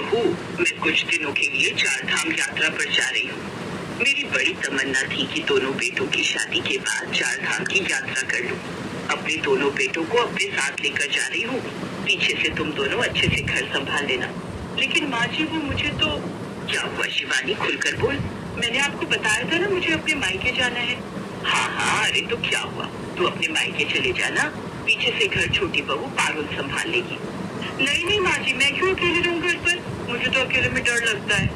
बहू, मैं कुछ दिनों के लिए चार धाम यात्रा पर जा रही हूँ। मेरी बड़ी तमन्ना थी कि दोनों बेटों की शादी के बाद चार धाम की यात्रा कर लूं। अपने दोनों बेटों को अपने साथ लेकर जा रही हूँ। पीछे से तुम दोनों अच्छे से घर संभाल लेना। लेकिन माँ जी, वो मुझे तो... क्या हुआ शिवानी, खुलकर बोल। मैंने आपको बताया था ना मुझे अपने मायके जाना है। हाँ, अरे तो क्या हुआ, तू अपने मायके चले जाना। पीछे से घर छोटी बहू पारुल संभाल लेगी। नहीं माँ जी, मैं क्यों अकेले रहूँ घर पर? मुझे तो अकेले में डर लगता है।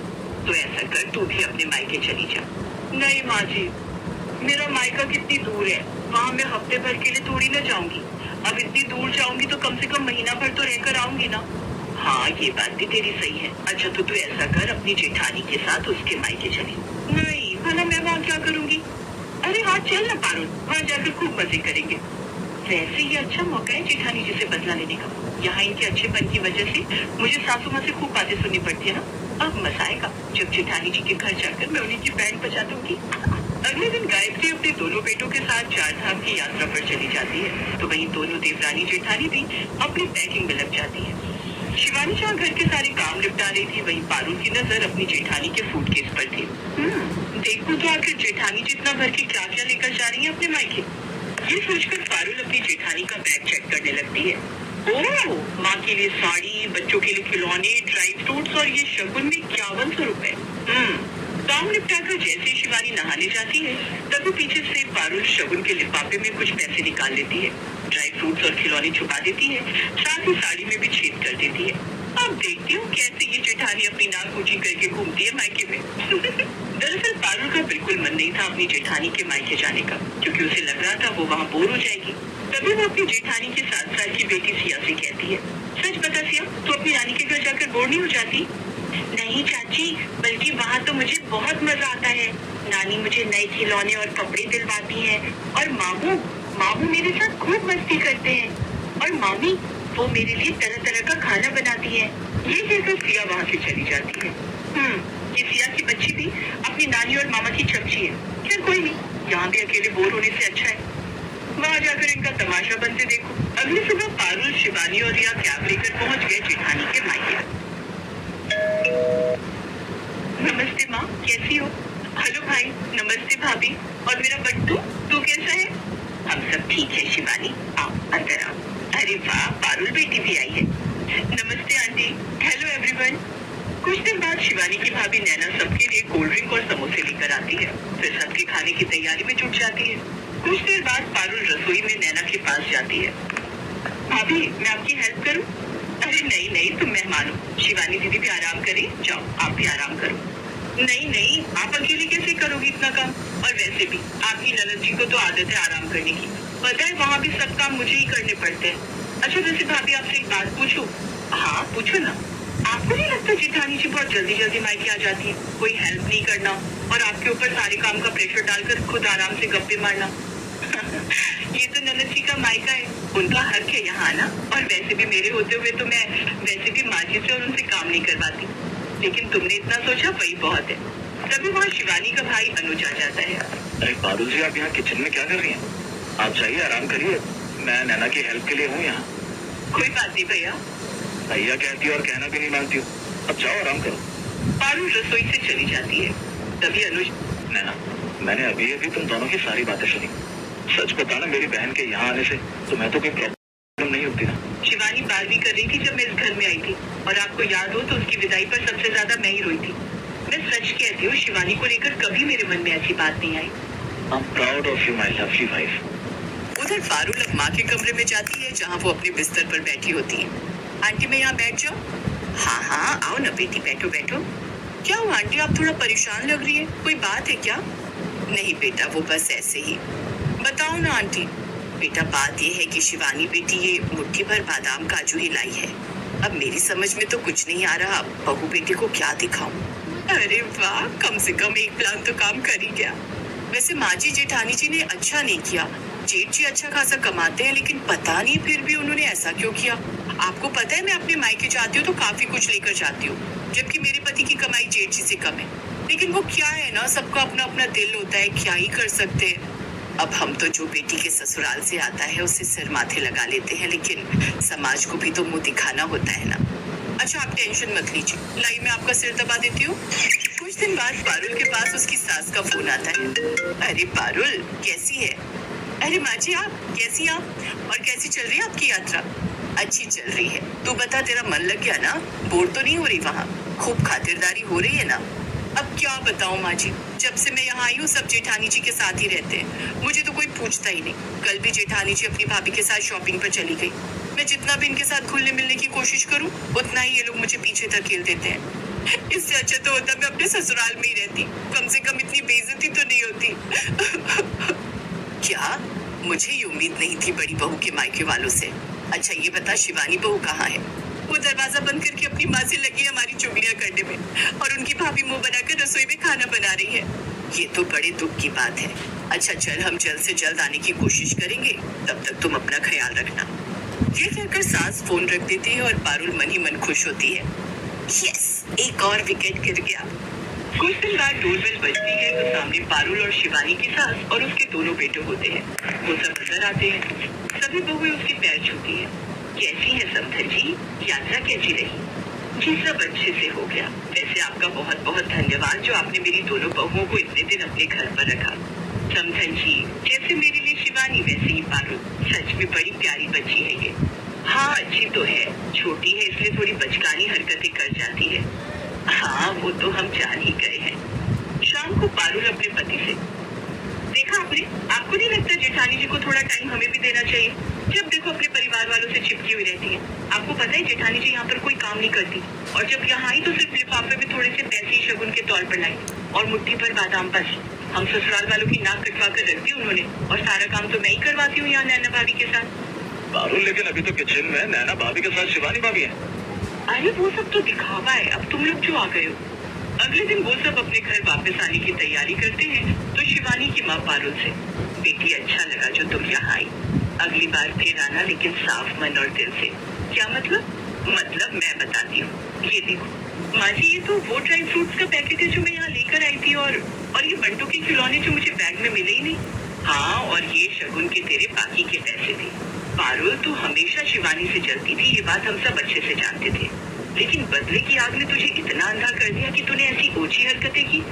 तो ऐसा कर, तू भी अपने मायके चली जा। नहीं माँ जी, मेरा मायका कितनी दूर है, वहाँ मैं हफ्ते भर के लिए थोड़ी न जाऊंगी। अब इतनी दूर जाऊंगी तो कम से कम महीना भर तो रहकर आऊंगी ना। हाँ, ये बात भी तेरी सही है। अच्छा, तो तू ऐसा कर, अपनी जेठानी के साथ उसके मायके चली। नहीं भला मैं वहाँ क्या करूँगी? अरे हाँ, चल ना पारुल, वहाँ जाकर खूब मजे करेंगे। वैसे ये अच्छा मौका है जेठानी जी से बदला लेने का। यहाँ इनके अच्छेपन की वजह से मुझे सासू माँ से खूब बातें सुननी पड़ती है ना। अब मजा आएगा जब जेठानी जी के घर जाकर मैं उन्हीं की बैंड बजा दूंगी। अगले दिन गायत्री अपने दोनों बेटों के साथ चार धाम की यात्रा पर चली जाती है, तो वहीं दोनों देवरानी जेठानी भी अपनी पैकिंग में लग जाती है। शिवानी जहाँ घर के सारे काम निपटा रही थी, वहीं पारुल की नजर अपनी जेठानी के सूटकेस पर थी। देखूं तो आखिर जेठानी जितना भर के क्या क्या लेकर जा रही है अपने मायके। ये सोचकर पारुल अपनी जेठानी का बैग चेक करने लगती है। ओह, माँ के लिए साड़ी, बच्चों के लिए खिलौने, ड्राई फ्रूट्स और ये शगुन में 5100 रुपए। काम निपटाकर जैसे ही शिवानी नहाने जाती है, तभी पीछे से पारुल शगुन के लिफाफे में कुछ पैसे निकाल लेती है, ड्राई फ्रूट्स और खिलौने छुपा देती है, साथ ही साड़ी में भी छेद कर देती है। अब देखती हूँ कैसे ये जेठानी अपनी नाक ऊंची करके घूमती है मायके में। दरअसल पारुल का बिल्कुल मन नहीं था अपनी जेठानी के मायके जाने का, क्योंकि उसे लग रहा था वो वहाँ बोर हो जाएगी। तभी वो अपनी जेठानी के 7 साल की बेटी सिया से कहती है, सच बता सिया, तू अपनी नानी के घर जाकर बोर नहीं हो जाती? नहीं चाची, बल्कि वहाँ तो मुझे बहुत मजा आता है। नानी मुझे नए खिलौने और कपड़े दिलवाती है, और मामू मेरे साथ खूब मस्ती करते हैं, और मामी वो मेरे लिए तरह तरह का खाना बनाती है। ये कहकर सिया वहाँ से चली जाती है। ये सिया की बच्ची भी अपनी नानी और मामा की चमची है। खैर कोई नहीं, यहाँ भी अकेले बोर होने से अच्छा है वहाँ जाकर इनका तमाशा बनते देखो। अगली सुबह पारुल, शिवानी और रिया कैब लेकर पहुँच गए जेठानी के मायके। नमस्ते माँ, कैसी हो? हेलो भाई, नमस्ते भाभी, और मेरा बट्टू, तू कैसा है? हम सब ठीक है शिवानी, आओ अंदर आओ। अरे वाह, पारुल बेटी भी आई है। नमस्ते आंटी। Hello everyone. कुछ दिन बाद शिवानी की भाभी नैना सबके लिए कोल्ड ड्रिंक और समोसे लेकर आती है, फिर सबके खाने की तैयारी में जुट जाती है। कुछ देर बाद पारुल रसोई में नैना के पास जाती है। भाभी, मैं आपकी हेल्प करूं? अरे नहीं, तुम मेहमान हो, शिवानी दीदी भी आराम करें, जाओ आप भी आराम करो। नहीं, आप अकेले कैसे करोगी इतना काम? और वैसे भी आपकी ननद जी को तो आदत है आराम करने की, पता है वहाँ भी सब काम मुझे ही करने पड़ते हैं। अच्छा वैसे भाभी, आपसे एक बात पूछूं? हाँ पूछो ना। आपको नहीं लगता जेठानी जी बहुत जल्दी मायके आ जाती है, कोई हेल्प नहीं करना और आपके ऊपर सारे काम का प्रेशर डालकर खुद आराम से गप्पे मारना? ये तो ननद जी का मायका है, उनका हक है यहाँ आना, और वैसे भी मेरे होते हुए तो मैं वैसे भी माँ जी से और उनसे काम नहीं करवाती, लेकिन तुमने इतना सोचा वही बहुत है। तभी वहाँ शिवानी का भाई अनुज आ जाता है। अरे पारुल जी, आप यहाँ किचन में क्या कर रही हैं? आप जाइए, आराम करिए, मैं नैना की हेल्प के लिए हूँ यहाँ। कोई बात नहीं भैया। भैया कहती है और कहना भी नहीं मानती हो, अब जाओ आराम करो। पारुल रसोई से चली जाती है। तभी अनुज, नैना, मैंने अभी तुम दोनों की सारी बातें सुनी। सच बताना, मेरी बहन के यहाँ आने से तुम्हें तो कोई प्रॉब्लम नहीं होती ना? शिवानी 12वीं कर रही थी जब मैं इस घर में आई थी, और आपको याद हो तो उसकी विदाई पर सबसे ज्यादा मैं ही रोई थी। मैं सच कहती हूँ, शिवानी को लेकर कभी मेरे मन में ऐसी बात नहीं आई। I'm proud of you, my lovely wife। उधर पारुल अब माँ के कमरे में जाती है, जहाँ वो अपने बिस्तर पर बैठी होती है। आंटी, मैं यहाँ बैठ जाऊँ? हाँ, आओ ना बेटी, बैठो। क्या हुआ आंटी, आप थोड़ा परेशान लग रही है, कोई बात है क्या? नहीं बेटा, वो बस ऐसे ही। बताओ ना आंटी। बेटा, बात ये है कि शिवानी बेटी ये मुट्ठी भर बादाम काजू ही लाई है। अब मेरी समझ में तो कुछ नहीं आ रहा, बहू बेटी को क्या दिखाऊं? अरे वाह, कम से कम एक प्लान तो काम कर ही गया। वैसे माँ जी जेठानी जी ने अच्छा नहीं किया। जेठ जी अच्छा खासा कमाते हैं, लेकिन पता नहीं फिर भी उन्होंने ऐसा क्यों किया। आपको पता है मैं अपने मायके जाती हूँ तो काफी कुछ लेकर जाती हूँ, जबकि मेरे पति की कमाई जेठ जी से कम है। लेकिन वो क्या है ना, सबका अपना अपना दिल होता है, क्या ही कर सकते हैं। अब हम तो जो बेटी के ससुराल से आता है उसे सिर माथे लगा लेते हैं, लेकिन समाज को भी तो मुंह दिखाना होता है ना। अच्छा आप टेंशन मत लीजिए, लाइए मैं आपका सिर दबा देती हूँ। कुछ दिन बाद पारुल के पास उसकी सास का फोन आता है। अरे पारुल कैसी है? अरे माँ जी आप कैसी आप? और कैसी चल रही है आपकी यात्रा? अच्छी चल रही है। तू बता तेरा मन लग गया ना? बोर तो नहीं हो रही वहाँ? खूब खातिरदारी हो रही है ना? अब क्या बताऊं माँ जी, जब से मैं यहाँ आई हूँ सब जेठानी जी के साथ ही रहते हैं, मुझे तो कोई पूछता ही नहीं। कल भी जेठानी जी अपनी भाभी के साथ शॉपिंग पर चली गई। मैं जितना भी इनके साथ घुलने मिलने की कोशिश करूँ उतना ही ये लोग मुझे पीछे धकेल देते हैं। इससे अच्छा तो होता मैं अपने ससुराल में ही रहती, कम से कम इतनी बेइज्जती तो नहीं होती। क्या? मुझे ये उम्मीद नहीं थी बड़ी बहू के मायके वालों से। अच्छा ये बता शिवानी बहू कहाँ है? वो दरवाजा बंद करके अपनी माँ से लगी है हमारी चुगलियां करने में, और उनकी भाभी मुंह बनाकर रसोई में खाना बना रही है। ये तो बड़े दुख की बात है। अच्छा चल हम जल्द से जल्द आने की कोशिश करेंगे, तब तक तुम अपना ख्याल रखना। ये कहकर सास फोन रख देती है और पारुल मन ही मन खुश होती है। यस, एक और विकेट गिर गया। कुछ दिन बाद डोरबेल बजती है तो सामने पारुल और शिवानी की सास और उसके दोनों बेटे होते हैं। वो सब नजर आते हैं। सभी बहुएं उसके पैर छूती है। कैसी है समधन जी? यात्रा कैसी रही? जी सब अच्छे से हो गया। वैसे आपका बहुत बहुत धन्यवाद जो आपने मेरी दोनों बहुओं को इतने दिन अपने घर पर रखा। समधन जी जैसे मेरे लिए शिवानी वैसे ही पारुल, सच में बड़ी प्यारी बच्ची है ये। हाँ अच्छी तो है, छोटी है इसलिए थोड़ी बचकानी हरकतें कर जाती है। हाँ वो तो हम जान ही गए हैं। शाम को पारुल अपने पति से, देखा आपने, आपको नहीं लगता जेठानी जी को थोड़ा टाइम हमें भी देना चाहिए? जब देखो अपने परिवार वालों से चिपकी हुई रहती है। आपको पता है जेठानी जी यहाँ पर कोई काम नहीं करती, और जब यहाँ आई तो सिर्फ लिफाफे में थोड़े से पैसे ही शगुन के तौर पर लाई, और मुट्ठी भर बादाम बस। हम ससुराल वालों की नाक कटवा कर रख दी उन्होंने, और सारा काम तो मैं ही करवाती हूँ यहाँ नैना भाभी के साथ। पारुल लेकिन अभी तो किचन में नैना भाभी के साथ शिवानी भाभी है। अरे वो सब तो दिखावा है, अब तुम लोग जो आ गए हो। अगले दिन वो सब अपने घर वापस आने की तैयारी करते हैं तो शिवानी की माँ पारुल से, बेटी अच्छा लगा जो तुम यहाँ आई, अगली बार फिर आना लेकिन साफ मन और दिल से। क्या मतलब? मतलब मैं बताती हूँ, ये देखो माँ जी, ये तो वो ड्राई फ्रूट्स का पैकेट है जो मैं यहाँ लेकर आई थी, और ये बंटू के खिलौने जो मुझे बैग में मिले ही नहीं। हाँ और ये शगुन के तेरे बाकी के पैसे थे। पारुल तू हमेशा शिवानी से जलती थी, ये बात हम सब अच्छे से जानते थे, लेकिन बदले की आग ने तुझे इतना अंधा कर दिया कि तूने ऐसी ओछी हरकतें की।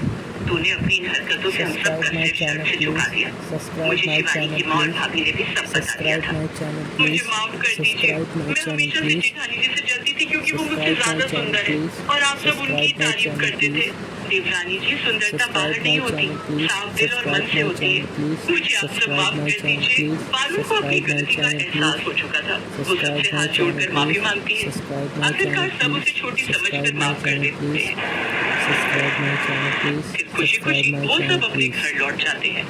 तूने अपनी इन हरकतों से हम सब का सिर शर्म से झुका दिया। मुझे शिवानी की माँ और भाभी ने भी सब बता दिया था। मुझे माफ कर दीजिए, मैं हमेशा से जेठानी जी से जलती थी क्योंकि वो मुझसे ज्यादा सुंदर है और आप सब उनकी तारीफ करते थे। देवरानी जी सुंदरता बाहर नहीं होती, साफ दिल और मन से होती है। मुझे आप सब माफ कर दीजिए। पारुल को अपनी गलती का एहसास हो चुका था, वो सबसे हाथ जोड़कर माफी मांगती है। आखिरकार सब उसे छोटी समझकर माफ कर देते हैं। फिर खुशी खुशी वो सब अपने घर लौट जाते हैं।